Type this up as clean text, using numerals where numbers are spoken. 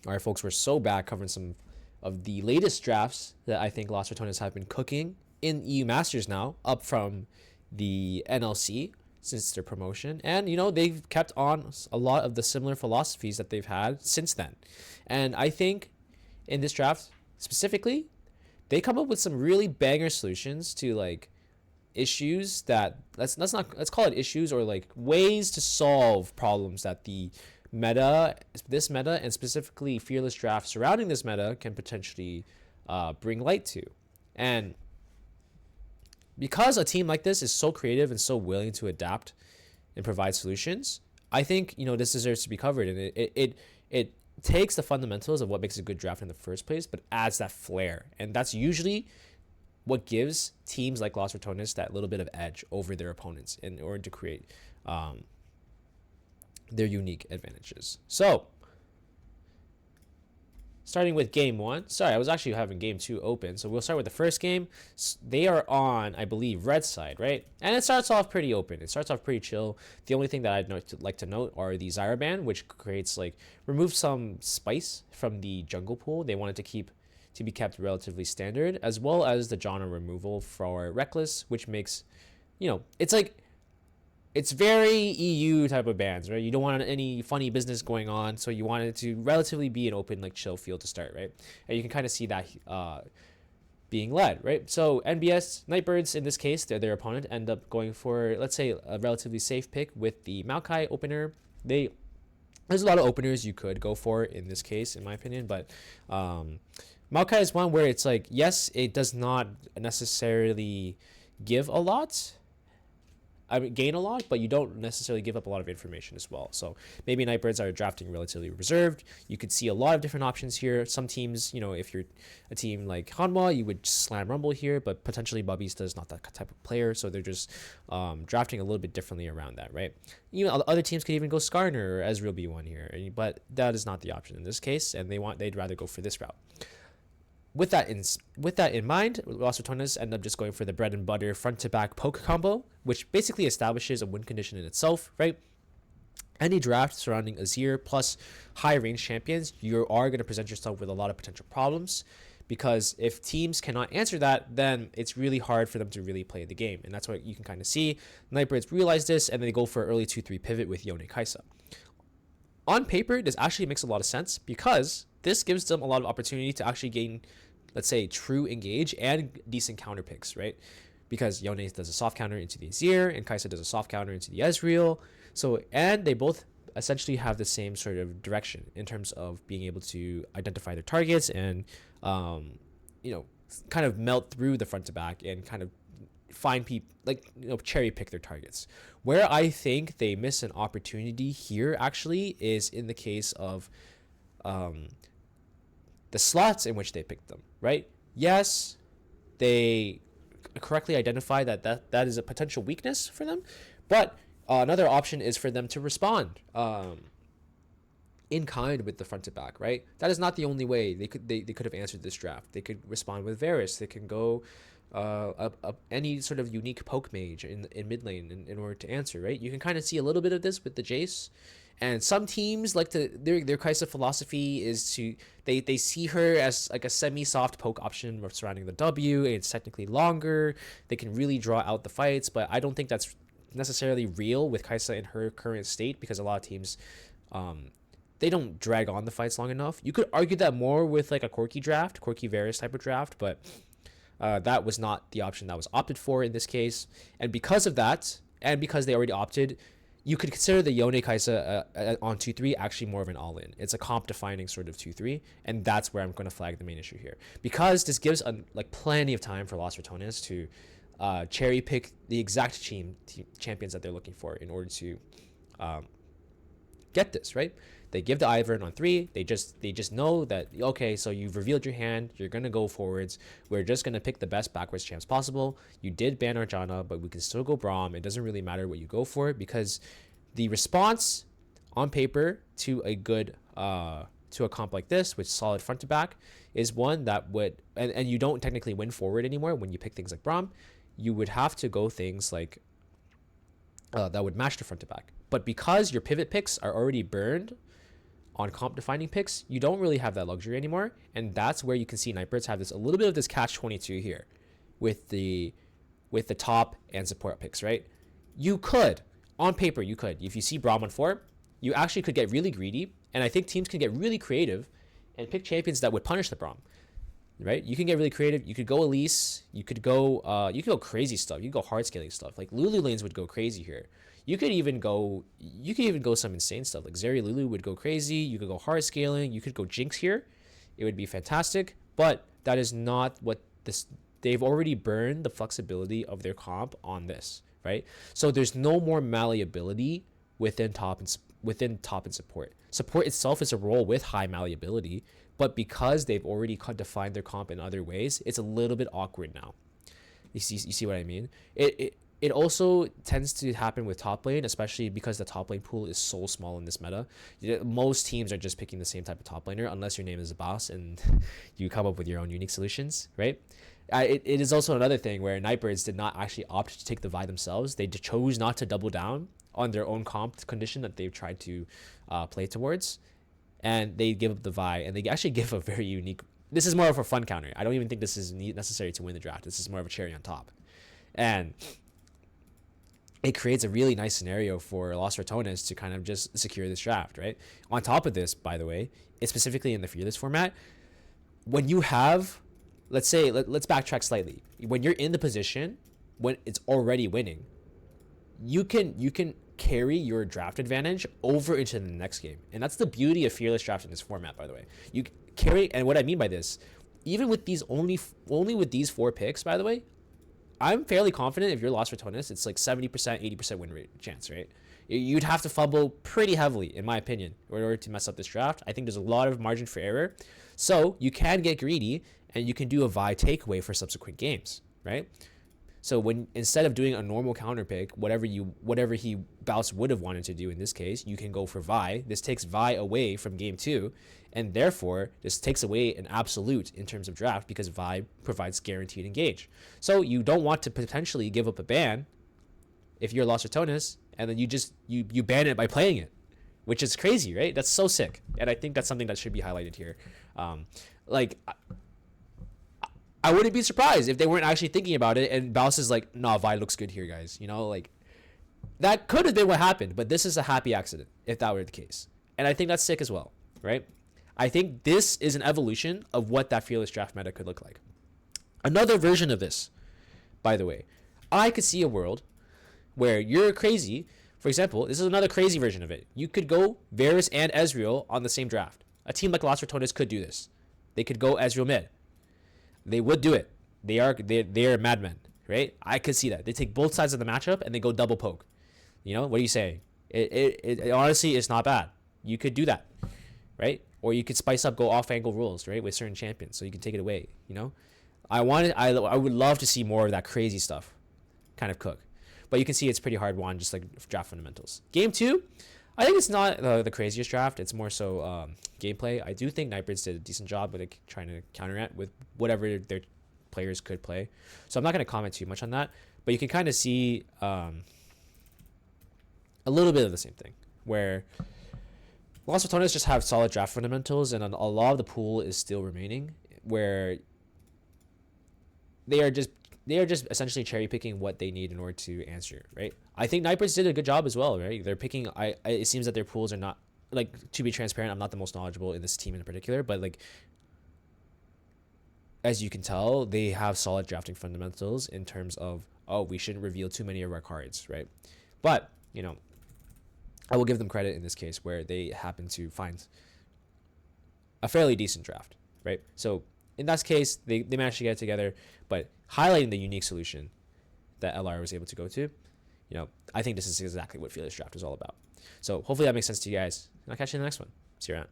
Our folks were so bad covering some of the latest drafts that I think Los Ratones have been cooking in EU Masters now, up from the NLC since their promotion. And, they've kept on a lot of the similar philosophies that they've had since then. And I think in this draft specifically, they come up with some really banger solutions to like issues that let's call it issues, or like ways to solve problems that this meta and specifically fearless draft surrounding this meta can potentially bring light to. And because a team like this is so creative and so willing to adapt and provide solutions, I think this deserves to be covered. And it takes the fundamentals of what makes a good draft in the first place, but adds that flair. And that's usually what gives teams like Los Ratones that little bit of edge over their opponents in order to create their unique advantages. So, starting with game one. Sorry, I was actually having game two open. So we'll start with the first game. They are on, I believe, red side, right? And it starts off pretty open. It starts off pretty chill. The only thing that I'd like to note are the Zyra ban, which creates remove some spice from the jungle pool. They wanted to be kept relatively standard, as well as the Janna removal for Reckless, which makes, it's very EU type of bans, right? You don't want any funny business going on, so you want it to relatively be an open, chill field to start, right? And you can kind of see that being led, right? So NBS Nightbirds, in this case, their opponent, end up going for, let's say, a relatively safe pick with the Maokai opener. There's a lot of openers you could go for in this case, in my opinion, but Maokai is one where it's yes, it does not necessarily give a lot, gain a lot, but you don't necessarily give up a lot of information as well. So maybe Nightbirds are drafting relatively reserved. You could see a lot of different options here. Some teams, if you're a team like Hanwha, you would slam Rumble here, but potentially Bubbysta is not that type of player, so they're just drafting a little bit differently around that, right? Other teams could even go Skarner or Ezreal B1 here, but that is not the option in this case, and they'd rather go for this route. With that in mind, Los Ratones end up just going for the bread and butter front to back poke combo, which basically establishes a win condition in itself, right? Any draft surrounding Azir plus high range champions, you are going to present yourself with a lot of potential problems, because if teams cannot answer that, then it's really hard for them to really play the game. And that's what you can kind of see. Nightbirds realize this, and they go for an early 2-3 pivot with Yone Kai'Sa. On paper, this actually makes a lot of sense, because this gives them a lot of opportunity to actually gain, let's say, true engage and decent counter picks, right? Because Yone does a soft counter into the Azir, and Kai'Sa does a soft counter into the Ezreal. And they both essentially have the same sort of direction in terms of being able to identify their targets and, kind of melt through the front to back and kind of find people, cherry pick their targets. Where I think they miss an opportunity here actually is in the case of the slots in which they picked them, right? Yes, they correctly identify that is a potential weakness for them, but another option is for them to respond in kind with the front to back, right? That is not the only way they could have answered this draft. They could respond with Varus. They can go any sort of unique poke mage in mid lane in order to answer, right? You can kind of see a little bit of this with the Jace. And some teams like their Kai'Sa philosophy is they see her as like a semi-soft poke option surrounding the W. It's technically longer. They can really draw out the fights, but I don't think that's necessarily real with Kai'Sa in her current state, because a lot of teams they don't drag on the fights long enough. You could argue that more with like a Corki Varus type of draft, but that was not the option that was opted for in this case. And because of that, and because they already opted, you could consider the Yone Kai'Sa on 2-3 actually more of an all-in. It's a comp-defining sort of 2-3, and that's where I'm going to flag the main issue here. Because this gives plenty of time for Los Ratones to cherry pick the exact champions that they're looking for in order to get this, right? They give the Ivern on 3. They just know that, okay, so you've revealed your hand. You're going to go forwards. We're just going to pick the best backwards champs possible. You did ban our Janna, but we can still go Braum. It doesn't really matter what you go for, because the response on paper to a good to a comp like this with solid front to back is one that would, and you don't technically win forward anymore when you pick things like Braum. You would have to go things like that would match the front to back. But because your pivot picks are already burned on comp defining picks, you don't really have that luxury anymore. And that's where you can see Nightbirds have this a little bit of this catch-22 here with the top and support picks, right? You could, on paper, you could. If you see Braum on 4, you actually could get really greedy. And I think teams can get really creative and pick champions that would punish the Braum, right? You can get really creative. You could go Elise. You could go crazy stuff. You could go hard scaling stuff. Like Lulu lanes would go crazy here. You could even go some insane stuff. Like Zeri Lulu would go crazy. You could go hard scaling. You could go Jinx here. It would be fantastic. But that is not what this. They've already burned the flexibility of their comp on this, right? So there's no more malleability within top and support. Support itself is a role with high malleability, but because they've already defined their comp in other ways, it's a little bit awkward now. You see what I mean? It also tends to happen with top lane, especially because the top lane pool is so small in this meta. Most teams are just picking the same type of top laner, unless your name is a boss and you come up with your own unique solutions, right? It is also another thing where Nightbirds did not actually opt to take the Vi themselves. They chose not to double down on their own comp condition that they've tried to play towards, and they give up the Vi, and they actually give a very unique. This is more of a fun counter. I don't even think this is necessary to win the draft. This is more of a cherry on top, and it creates a really nice scenario for Los Ratones to kind of just secure this draft, right? On top of this, by the way, it's specifically in the Fearless format, when you have, let's say, let's backtrack slightly. When you're in the position, when it's already winning, you can carry your draft advantage over into the next game. And that's the beauty of Fearless draft in this format, by the way. You carry, and what I mean by this, even with these only with these 4 picks, by the way, I'm fairly confident if you're Los Ratones, it's like 70%, 80% win rate chance, right? You'd have to fumble pretty heavily, in my opinion, in order to mess up this draft. I think there's a lot of margin for error. So you can get greedy, and you can do a Vi takeaway for subsequent games, right? So when instead of doing a normal counter pick, whatever Baus would have wanted to do in this case, you can go for Vi. This takes Vi away from game 2, and therefore this takes away an absolute in terms of draft because Vi provides guaranteed engage. So you don't want to potentially give up a ban if you're Los Ratones, and then you ban it by playing it, which is crazy, right? That's so sick, and I think that's something that should be highlighted here. I wouldn't be surprised if they weren't actually thinking about it, and Baus is like, nah, Vi looks good here, guys. You know, like, that could have been what happened, but this is a happy accident if that were the case. And I think that's sick as well, right? I think this is an evolution of what that Fearless draft meta could look like. Another version of this, by the way, I could see a world where you're crazy. For example, this is another crazy version of it. You could go Varus and Ezreal on the same draft. A team like Los Ratones could do this. They could go Ezreal mid. They would do it. They are madmen, right? I could see that. They take both sides of the matchup and they go double poke. You know, what are you saying? It honestly is not bad. You could do that, right? Or you could spice up, go off angle rules, right, with certain champions, so you can take it away. You know, I would love to see more of that crazy stuff, kind of cook. But you can see it's pretty hard won, just like draft fundamentals. Game 2, I think it's not the craziest draft. It's more so gameplay. I do think Nightbirds did a decent job with trying to counteract with whatever their players could play. So I'm not going to comment too much on that. But you can kind of see a little bit of the same thing, where Los Ratones just have solid draft fundamentals, and a lot of the pool is still remaining, where they are just essentially cherry picking what they need in order to answer, right? I think Nightbirds did a good job as well, right? They're picking. It seems that their pools are not, like, to be transparent, I'm not the most knowledgeable in this team in particular, but like, as you can tell, they have solid drafting fundamentals in terms of, oh, we shouldn't reveal too many of our cards, right? But, you know, I will give them credit in this case where they happen to find a fairly decent draft, right? So in that case, they managed to get it together, but highlighting the unique solution that LR was able to go to, you know, I think this is exactly what Fearless Draft is all about. So hopefully that makes sense to you guys, and I'll catch you in the next one. See you around.